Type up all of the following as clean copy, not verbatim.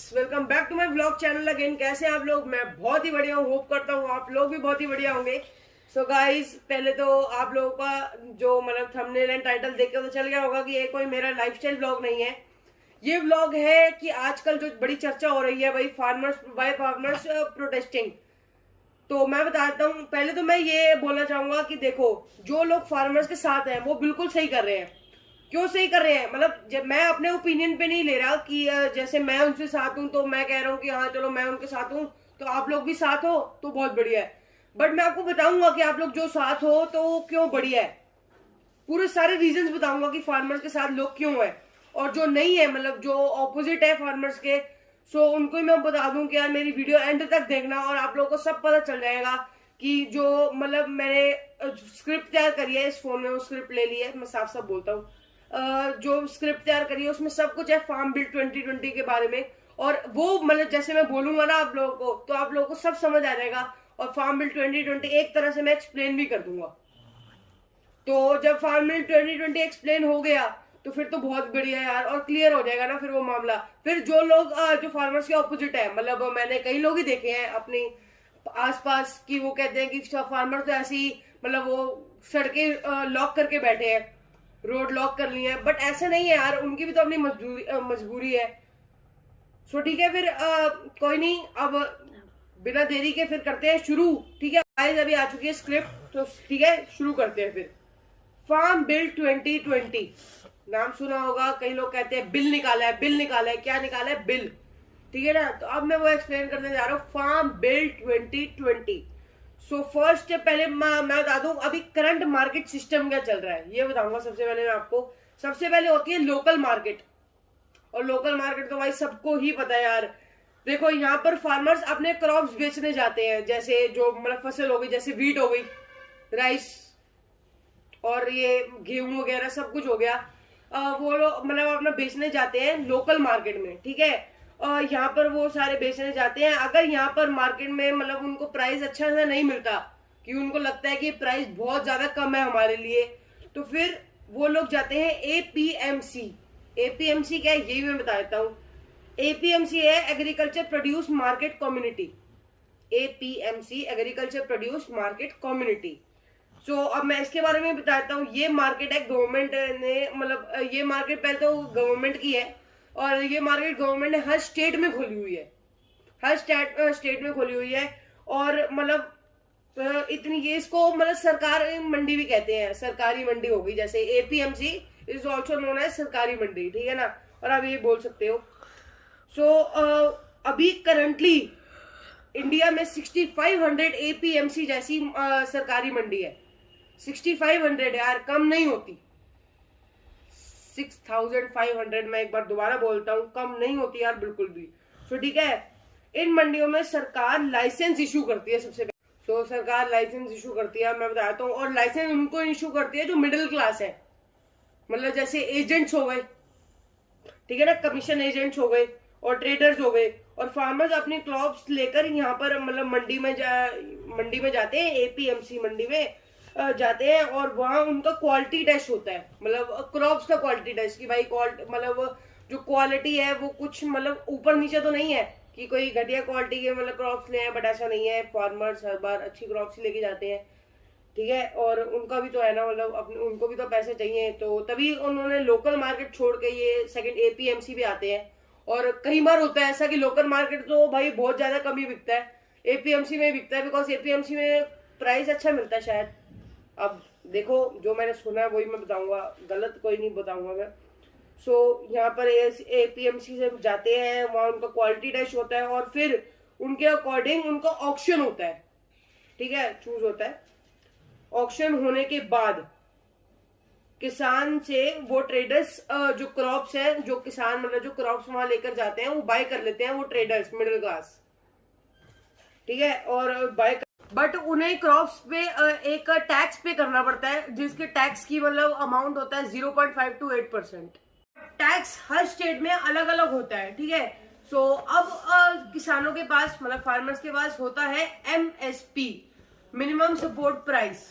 Welcome back to my vlog channel again. कैसे हैं आप लोग? मैं बहुत ही बढ़िया हूँ। होप करता हूँ आप लोग भी बहुत ही बढ़िया होंगे। सो गाइस, पहले तो आप लोगों का जो मतलब थंबनेल एंड टाइटल देख के तो चल गया होगा कि ये कोई मेरा लाइफस्टाइल व्लॉग नहीं है। ये व्लॉग है कि आजकल जो बड़ी चर्चा हो रही है भाई फार्मर्स प्रोटेस्टिंग। तो मैं बताता हूँ, पहले तो मैं ये बोलना चाहूंगा कि देखो, जो लोग फार्मर्स के साथ हैं वो बिल्कुल सही कर रहे हैं। क्यों सही कर रहे हैं? मतलब जब मैं अपने ओपिनियन पे नहीं ले रहा कि जैसे मैं उनसे साथ हूं तो मैं कह रहा हूँ कि हाँ चलो मैं उनके साथ हूँ तो आप लोग भी साथ हो तो बहुत बढ़िया है। बट मैं आपको बताऊंगा कि आप लोग जो साथ हो तो क्यों बढ़िया है। पूरे सारे रीजंस बताऊंगा कि फार्मर्स के साथ लोग क्यों है, और जो नहीं है मतलब जो ऑपोजिट है फार्मर्स के, सो उनको ही मैं बता दूं कि यार मेरी वीडियो एंड तक देखना और आप लोगों को सब पता चल जाएगा कि जो मतलब मैंने स्क्रिप्ट तैयार करी है इस फोन में, वो स्क्रिप्ट ले ली है। मैं साफ साफ बोलता हूँ, जो स्क्रिप्ट तैयार करी है उसमें सब कुछ है फार्म बिल 2020 के बारे में। और वो मतलब जैसे मैं बोलूंगा ना आप लोगों को तो आप लोगों को सब समझ आ जाएगा, और फार्म बिल 2020 एक तरह से मैं एक्सप्लेन भी कर दूंगा। तो जब फार्म बिल 2020 एक्सप्लेन हो गया तो फिर तो बहुत बढ़िया यार, और क्लियर हो जाएगा ना फिर वो मामला। फिर जो लोग जो फार्मर्स के ऑपोजिट है, मतलब मैंने कई लोग ही देखे हैं अपनी आसपास की, वो कहते हैं कि फार्मर तो ऐसे ही मतलब वो सड़कें लॉक करके बैठे हैं, रोड लॉक कर ली है। बट ऐसा नहीं है यार, उनकी भी तो अपनी मजबूरी है। सो ठीक है, फिर कोई नहीं, अब बिना देरी के फिर करते हैं शुरू। ठीक है गाइस, अभी आ चुकी है स्क्रिप्ट, तो ठीक है शुरू करते हैं फिर। फार्म बिल 2020 नाम सुना होगा, कई लोग कहते हैं बिल निकाला है, बिल निकाला है। क्या निकाला है? बिल। ठीक है ना, तो अब मैं वो एक्सप्लेन करने जा रहा हूँ। Farm bill 2020। सो फर्स्ट पहले मैं बता दूं अभी करंट मार्केट सिस्टम क्या चल रहा है, ये बताऊंगा सबसे पहले मैं आपको। सबसे पहले होती है लोकल मार्केट, और लोकल मार्केट तो भाई सबको ही पता है यार। देखो, यहाँ पर फार्मर्स अपने क्रॉप्स बेचने जाते हैं, जैसे जो मतलब फसल हो गई, जैसे वीट हो गई, राइस और ये गेहूं वगैरह सब कुछ हो गया। वो लोग मतलब अपना बेचने जाते हैं लोकल मार्केट में। ठीक है, यहाँ पर वो सारे बेचने जाते हैं। अगर यहाँ पर मार्केट में मतलब उनको प्राइस अच्छा सा नहीं मिलता, कि उनको लगता है कि प्राइस बहुत ज्यादा कम है हमारे लिए, तो फिर वो लोग जाते हैं एपीएमसी। एपीएमसी क्या है यही मैं बता देता हूँ। एपीएमसी है agriculture produce market community. APMC agriculture produce market community. So अब मैं इसके बारे में बताता हूँ। ये मार्केट है गवर्नमेंट ने, मतलब ये मार्केट पहले तो गवर्नमेंट की है, और ये मार्केट गवर्नमेंट ने हर स्टेट में खोली हुई है, हर स्टेट में खोली हुई है। और मतलब इतनी ये इसको मतलब सरकार मंडी भी कहते हैं, सरकारी मंडी हो गई। जैसे APMC is also known as sarkari mandi, ठीक है ना, और आप ये बोल सकते हो। सो अभी करंटली इंडिया में 6500 एपीएमसी जैसी सरकारी मंडी है। 6500 यार, कम नहीं होती। 6500, मैं एक बार दोबारा बोलता हूँ, कम नहीं होती यार बिल्कुल भी। तो ठीक है, इन मंडियों में सरकार लाइसेंस इशू करती है सबसे पहले। तो सरकार लाइसेंस इशू करती है, मैं बताता हूँ। और लाइसेंस उनको इशू करती है जो मिडिल क्लास है, मतलब जैसे एजेंट्स हो गए, ठीक है ना, कमीशन एजेंट्स हो गए, और ट्रेडर्स हो गए। और फार्मर्स अपनी क्रॉप्स लेकर यहाँ पर मतलब मंडी में जाते हैं, एपीएमसी मंडी में जाते हैं, और वहाँ उनका क्वालिटी टेस्ट होता है, मतलब क्रॉप्स का क्वालिटी टेस्ट, कि भाई मतलब जो क्वालिटी है वो कुछ मतलब ऊपर नीचे तो नहीं है कि कोई घटिया क्वालिटी के मतलब क्रॉप्स ले आए, बट ऐसा नहीं है। फार्मर्स हर बार अच्छी क्रॉप्स लेके जाते हैं, ठीक है। और उनका भी तो है ना, मतलब अपने उनको भी तो पैसे चाहिए, तो तभी उन्होंने लोकल मार्केट छोड़ के ये सेकंड एपीएमसी भी आते हैं। और कई बार होता है ऐसा कि लोकल मार्केट तो भाई बहुत ज्यादा कम ही बिकता है, एपीएमसी में बिकता है, बिकॉज एपीएमसी में प्राइस अच्छा मिलता है शायद। अब देखो, जो मैंने सुना है वही मैं बताऊंगा, गलत कोई नहीं बताऊंगा मैं। सो यहाँ पर एपीएमसी से जाते हैं, वहां उनका क्वालिटी टेस्ट होता है, और फिर उनके अकॉर्डिंग उनका ऑक्शन होता है, ठीक है, चूज होता है। ऑक्शन होने के बाद किसान से वो ट्रेडर्स जो क्रॉप्स है, जो किसान मतलब जो क्रॉप्स वहां लेकर जाते हैं वो बाय कर लेते हैं, वो ट्रेडर्स मिडिल क्लास, ठीक है। और बाय, बट उन्हें क्रॉप्स पे एक टैक्स पे करना पड़ता है, जिसके टैक्स की मतलब अमाउंट होता है 0.5 to 8%। टैक्स हर स्टेट में अलग अलग होता है, ठीक है। सो अब किसानों के पास मतलब फार्मर्स के पास होता है MSP, minimum support price.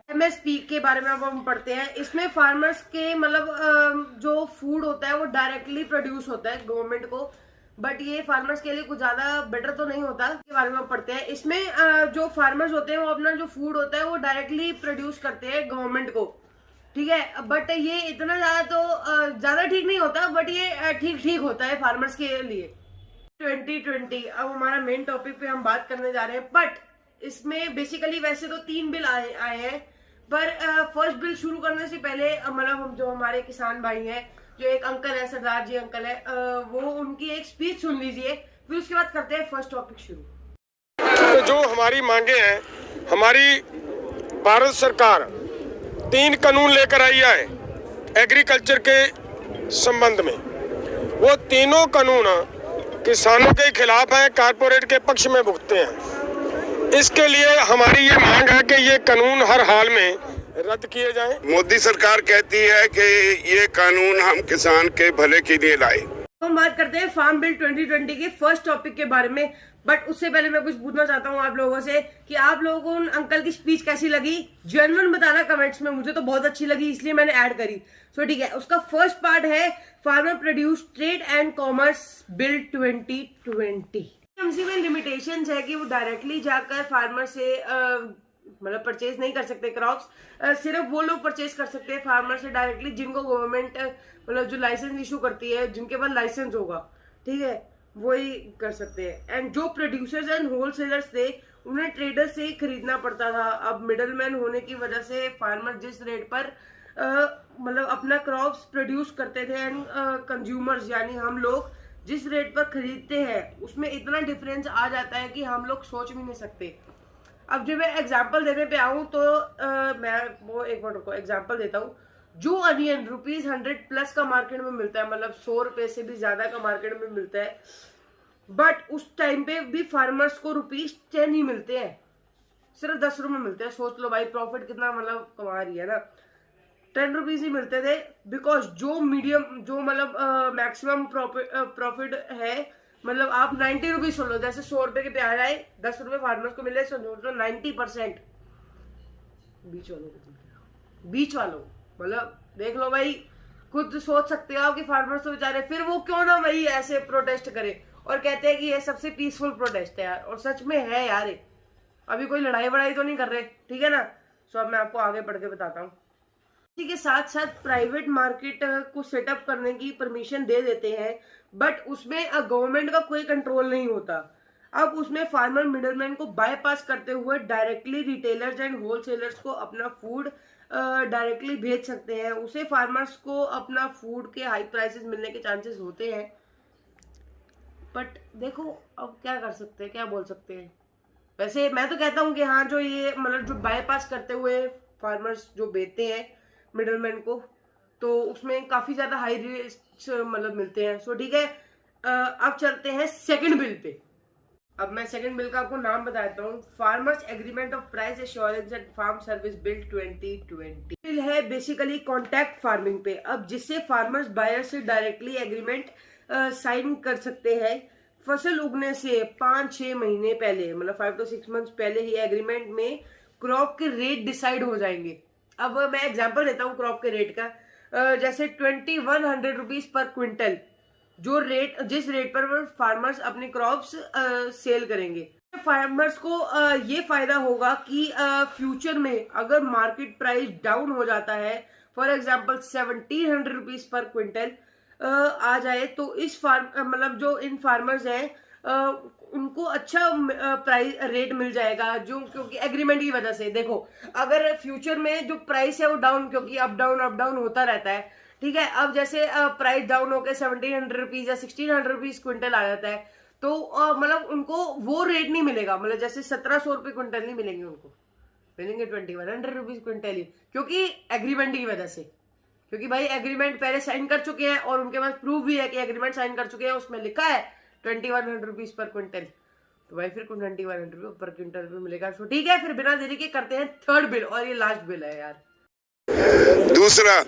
MSP के बारे में अब हम पढ़ते हैं। इसमें फार्मर्स के मतलब जो फूड होता है वो डायरेक्टली प्रोड्यूस होता है गवर्नमेंट को, बट ये फार्मर्स के लिए कुछ ज्यादा बेटर तो नहीं होता, इसके बारे में पढ़ते हैं। इसमें जो फार्मर्स होते हैं वो अपना जो फूड होता है वो डायरेक्टली प्रोड्यूस करते हैं गवर्नमेंट को, ठीक है। बट ये इतना ज्यादा तो ज्यादा ठीक नहीं होता, बट ये ठीक होता है फार्मर्स के लिए। 2020 अब हमारा मेन टॉपिक पे हम बात करने जा रहे हैं। बट इसमें बेसिकली वैसे तो 3 बिल आए हैं, पर फर्स्ट बिल शुरू करने से पहले मतलब हम जो हमारे किसान भाई हैं, जो एक अंकल है, सरदार जी अंकल है, वो उनकी एक स्पीच सुन लीजिए, फिर उसके बाद करते हैं फर्स्ट टॉपिक शुरू। तो जो हमारी मांगे हैं, हमारी भारत सरकार 3 कानून लेकर आई है एग्रीकल्चर के संबंध में। वो तीनों कानून किसानों के खिलाफ हैं, कारपोरेट के पक्ष में भुगतते हैं। इसके लिए हमारी ये मांग है कि ये कानून हर हाल में रद्द किए जाएं। मोदी सरकार कहती है कि ये कानून हम किसान के भले के लिए लाए। हम बात करते हैं फार्म बिल 2020 के फर्स्ट टॉपिक के बारे में। बट उससे पहले मैं कुछ पूछना चाहता हूँ आप लोगों से कि आप लोगों को उन अंकल की स्पीच कैसी लगी, जेन्युइन बताना कमेंट्स में। मुझे तो बहुत अच्छी लगी, इसलिए मैंने ऐड करी। सो ठीक है, उसका फर्स्ट पार्ट है farmer produce trade and commerce bill 2020। MC में लिमिटेशंस है कि वो डायरेक्टली जाकर फार्मर से मतलब परचेज नहीं कर सकते क्रॉप्स। सिर्फ वो लोग परचेज कर सकते हैं फार्मर से डायरेक्टली जिनको गवर्नमेंट मतलब जो लाइसेंस इशू करती है, जिनके पास लाइसेंस होगा, ठीक है, वही कर सकते हैं। एंड जो प्रोड्यूसर्स एंड होलसेलर्स थे उन्हें ट्रेडर्स से ही खरीदना पड़ता था। अब मिडलमैन होने की वजह से फार्मर जिस रेट पर मतलब अपना क्रॉप्स प्रोड्यूस करते थे एंड कंज्यूमर्स यानी हम लोग जिस रेट पर खरीदते हैं, उसमें इतना डिफरेंस आ जाता है कि हम लोग सोच भी नहीं सकते। अब जब मैं एग्जांपल देने पे आऊँ तो मैं वो एक मिनट को एग्जांपल देता हूँ। जो अनियन ₹100+ का मार्केट में मिलता है, मतलब 100 रुपए से भी ज्यादा का मार्केट में मिलता है, बट उस टाइम पे भी फार्मर्स को ₹10 ही मिलते हैं, सिर्फ 10 रुपए मिलते हैं। सोच लो भाई प्रॉफिट कितना मतलब कमा रही है ना। 10 रुपीज ही मिलते थे, बिकॉज जो मीडियम जो मतलब मैक्सिमम प्रॉफिट है, मतलब आप 90 रुपीज सुन लो, जैसे 100 रुपए के प्याज आए, 10 रुपए फार्मर्स को मिले, समझो 90% बीच वालों मतलब देख लो भाई, खुद सोच सकते हो आप कि फार्मर्स तो बेचारे, फिर वो क्यों ना वही ऐसे प्रोटेस्ट करे और कहते हैं कि ये सबसे पीसफुल प्रोटेस्ट है यार, और सच में है यार। अभी कोई लड़ाई वड़ाई तो नहीं कर रहे, ठीक है ना। सो अब मैं आपको आगे बढ़ के बताता हूँ। इसी के साथ साथ प्राइवेट मार्केट को सेटअप करने की परमिशन दे देते हैं, बट उसमें गवर्नमेंट का कोई कंट्रोल नहीं होता। अब उसमें फार्मर मिडलमैन को बाईपास करते हुए डायरेक्टली रिटेलर्स एंड होलसेलर्स को अपना फूड डायरेक्टली भेज सकते हैं। उसे फार्मर्स को अपना फूड के हाई प्राइसेस मिलने के चांसेस होते हैं। बट देखो अब क्या कर सकते हैं, क्या बोल सकते हैं। वैसे मैं तो कहता हूँ कि हाँ, जो ये मतलब जो बाईपास करते हुए फार्मर्स जो बेचते हैं मिडलमैन को, तो उसमें काफी ज्यादा हाई रेट्स मतलब मिलते हैं। सो ठीक है, अब चलते हैं सेकंड बिल पे। अब मैं सेकंड बिल का आपको नाम बताता हूँ, farmers agreement of price assurance and farm service bill 2020। Bill है बेसिकली कॉन्ट्रैक्ट फार्मिंग पे। अब जिससे फार्मर्स बायर से डायरेक्टली एग्रीमेंट साइन कर सकते हैं। फसल उगने से 5-6 महीने पहले, मतलब 5 to 6 months पहले ही एग्रीमेंट में क्रॉप के रेट डिसाइड हो जाएंगे। अब मैं एग्जांपल देता हूँ क्रॉप के रेट का। जैसे 2100 रुपीज पर क्विंटल, जो रेट जिस रेट पर फार्मर्स अपने क्रॉप्स सेल करेंगे। फार्मर्स को ये फायदा होगा कि फ्यूचर में अगर मार्केट प्राइस डाउन हो जाता है, for example 1700 rupees per quintal आ जाए, तो इस मतलब जो इन फार्मर्स हैं उनको अच्छा प्राइस रेट मिल जाएगा, जो क्योंकि एग्रीमेंट की वजह से। देखो अगर फ्यूचर में जो प्राइस है वो डाउन, क्योंकि अप डाउन होता रहता है, ठीक है। अब जैसे प्राइस डाउन होकर 1700 रुपीज या 1600 रुपीज क्विंटल आ जाता है, तो मतलब उनको वो रेट नहीं मिलेगा, मतलब जैसे 1700 रुपये क्विंटल नहीं मिलेंगे, उनको मिलेंगे 2100 रुपीज क्विंटल ही, क्योंकि एग्रीमेंट की वजह से। क्योंकि भाई एग्रीमेंट पहले साइन कर चुके हैं और उनके पास प्रूफ भी है कि एग्रीमेंट साइन कर चुके हैं, उसमें लिखा है 2100 रुपीज पर क्विंटल, तो भाई फिर 2100 रुपये पर क्विंटल भी मिलेगा। तो ठीक है, फिर बिना देरी के करते हैं थर्ड बिल, और ये लास्ट बिल है यार। दूसरा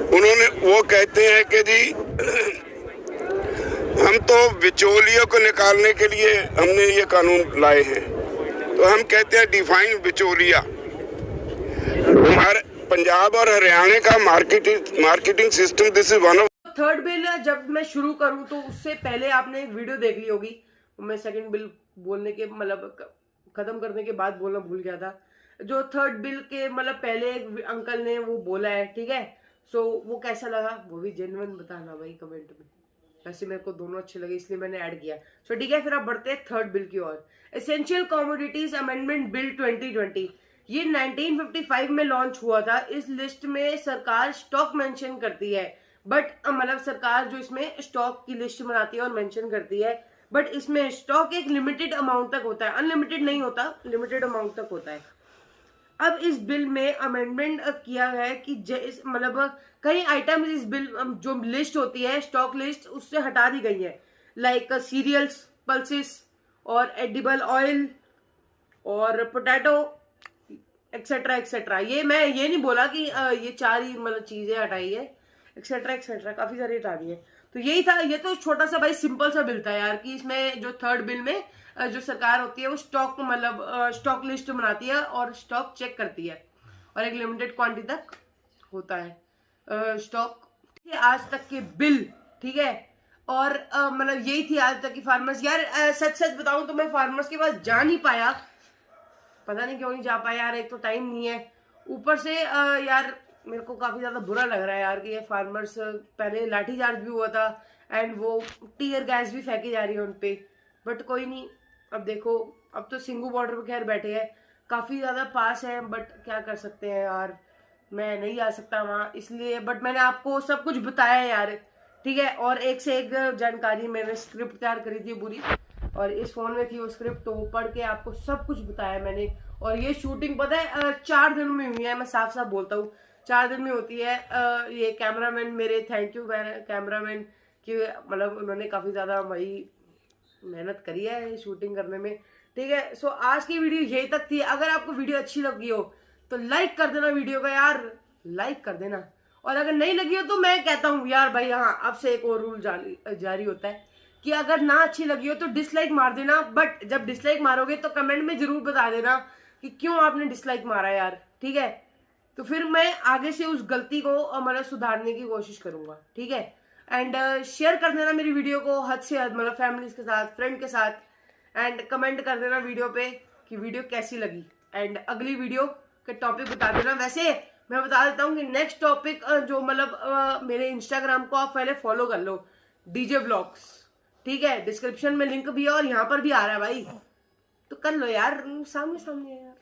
उन्होंने वो कहते हैं कि जी हम तो बिचौलियों को निकालने के लिए हमने ये कानून लाए हैं, तो हम कहते हैं डिफाइन बिचौलिया। हमारे पंजाब और हरियाणा का marketing system, this is one of. Third bill जब मैं शुरू करूं तो उससे पहले आपने एक वीडियो देख ली होगी, मैं सेकंड बिल बोलने के मतलब खत्म करने के बाद बोलना भूल गया था। जो थर्ड बिल के मतलब पहले एक अंकल ने वो बोला है, ठीक है। सो वो कैसा लगा वो भी जेन्युइन बताना भाई कमेंट में। वैसे मेरे को दोनों अच्छे लगे इसलिए मैंने ऐड किया। सो ठीक है, फिर आप बढ़ते हैं थर्ड बिल की ओर। एसेंशियल कमोडिटीज अमेंडमेंट बिल 2020, ये 1955 में लॉन्च हुआ था। इस लिस्ट में सरकार स्टॉक मेंशन करती है, बट मतलब सरकार जो इसमें स्टॉक की लिस्ट बनाती है और मेंशन करती है, बट इसमें स्टॉक एक लिमिटेड अमाउंट तक होता है, अनलिमिटेड नहीं होता, लिमिटेड अमाउंट तक होता है। अब इस बिल में अमेंडमेंट किया गया है कि मतलब कई आइटम इस बिल जो लिस्ट होती है स्टॉक लिस्ट उससे हटा दी गई है, लाइक सीरियल्स, पल्सेस और एडिबल ऑयल और पोटैटो एक्सेट्रा एक्सेट्रा। ये मैं ये नहीं बोला कि ये 4 ही मतलब चीजें हटाई है, एक्सेट्रा एक्सेट्रा काफी सारी हटा दी है। तो यही था, ये तो छोटा सा भाई सिंपल सा बिल था यार कि इसमें जो थर्ड बिल में जो सरकार होती है वो स्टॉक मतलब स्टॉक लिस्ट बनाती है और स्टॉक चेक करती है और एक लिमिटेड क्वांटिटी तक होता है स्टॉक। आज तक के बिल, ठीक है। और मतलब यही थी आज तक की फार्मर्स। यार सच सच बताऊं तो मैं फार्मर्स के पास जा नहीं पाया, पता नहीं क्यों नहीं जा पाया यार। एक तो टाइम नहीं है, ऊपर से यार मेरे को काफी ज्यादा बुरा लग रहा है यार कि ये फार्मर्स, पहले लाठीचार्ज भी हुआ था एंड वो टीयर गैस भी फेंकी जा रही है उनपे। बट कोई नहीं, अब देखो अब तो सिंगू बॉर्डर पे खैर बैठे हैं, काफी ज्यादा पास है, बट क्या कर सकते हैं यार, मैं नहीं आ सकता वहां इसलिए। बट मैंने आपको सब कुछ बताया यार, ठीक है। और एक से एक जानकारी, मैंने स्क्रिप्ट तैयार करी थी पूरी और इस फोन में थी वो स्क्रिप्ट, तो पढ़ के आपको सब कुछ बताया मैंने। और ये शूटिंग पता है 4 दिन में हुई है, मैं साफ साफ बोलता हूँ 4 दिन में होती है। ये कैमरामैन मेरे, थैंक यू कैमरामैन कि मतलब उन्होंने काफी ज्यादा भाई मेहनत करी है शूटिंग करने में, ठीक है। सो आज की वीडियो यही तक थी। अगर आपको वीडियो अच्छी लगी हो तो लाइक कर देना वीडियो का यार, लाइक कर देना। और अगर नहीं लगी हो तो मैं कहता हूँ यार भाई, हाँ अब से एक और रूल जारी होता है कि अगर ना अच्छी लगी हो तो डिसलाइक मार देना। बट जब डिसलाइक मारोगे तो कमेंट में जरूर बता देना कि क्यों आपने डिसलाइक मारा यार, ठीक है। तो फिर मैं आगे से उस गलती को मतलब सुधारने की कोशिश करूंगा, ठीक है। एंड शेयर कर देना मेरी वीडियो को हद से हद, मतलब फैमिली के साथ, फ्रेंड के साथ। एंड कमेंट कर देना वीडियो पे कि वीडियो कैसी लगी एंड अगली वीडियो के टॉपिक बता देना। वैसे मैं बता देता हूँ कि नेक्स्ट टॉपिक जो मतलब मेरे इंस्टाग्राम को आप पहले फॉलो कर लो, डीजे व्लॉग्स, ठीक है। डिस्क्रिप्शन में लिंक भी है और यहाँ पर भी आ रहा है भाई, तो कर लो यार, सामने सामने है यार,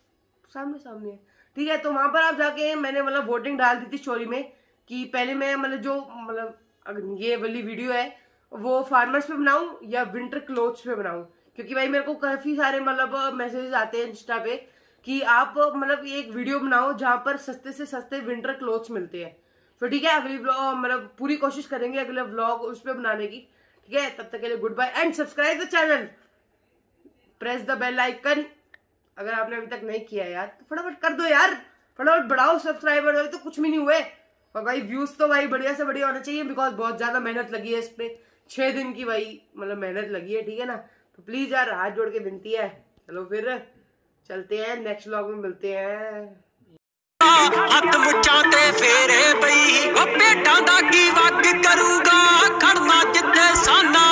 सामने सामने है, ठीक है। तो वहां पर आप जाके मैंने मतलब वोटिंग डाल दी थी स्टोरी में कि पहले मैं मतलब जो मतलब ये वाली वीडियो है वो फार्मर्स पे बनाऊं या विंटर क्लोथ्स पे बनाऊं, क्योंकि भाई मेरे को काफी सारे मतलब मैसेजेस आते हैं इंस्टा पे कि आप मतलब एक वीडियो बनाओ जहां पर सस्ते से सस्ते विंटर क्लोथ्स मिलते हैं। तो ठीक है, अगली मतलब पूरी कोशिश करेंगे अगले व्लॉग उस पर बनाने की, ठीक है। तब तक के लिए goodbye and subscribe the channel, press the bell icon. अगर आपने अभी तक नहीं किया यार तो फटाफट कर दो यार, फटाफट बढ़ाओ सब्सक्राइबर, अभी तो कुछ भी नहीं हुए। और भाई व्यूज तो भाई बढ़िया से बढ़िया होना चाहिए, बिकॉज बहुत ज्यादा मेहनत लगी है इस पे, 6 दिन की भाई मतलब मेहनत लगी है, ठीक है ना। तो प्लीज यार हाथ जोड़ के विनती है। चलो फिर चलते हैं, नेक्स्ट व्लॉग में मिलते हैं। हथ मुच्छां ते फेरे पई, ओ पेटां दा की वग करूंगा, खड़ना जिथे साना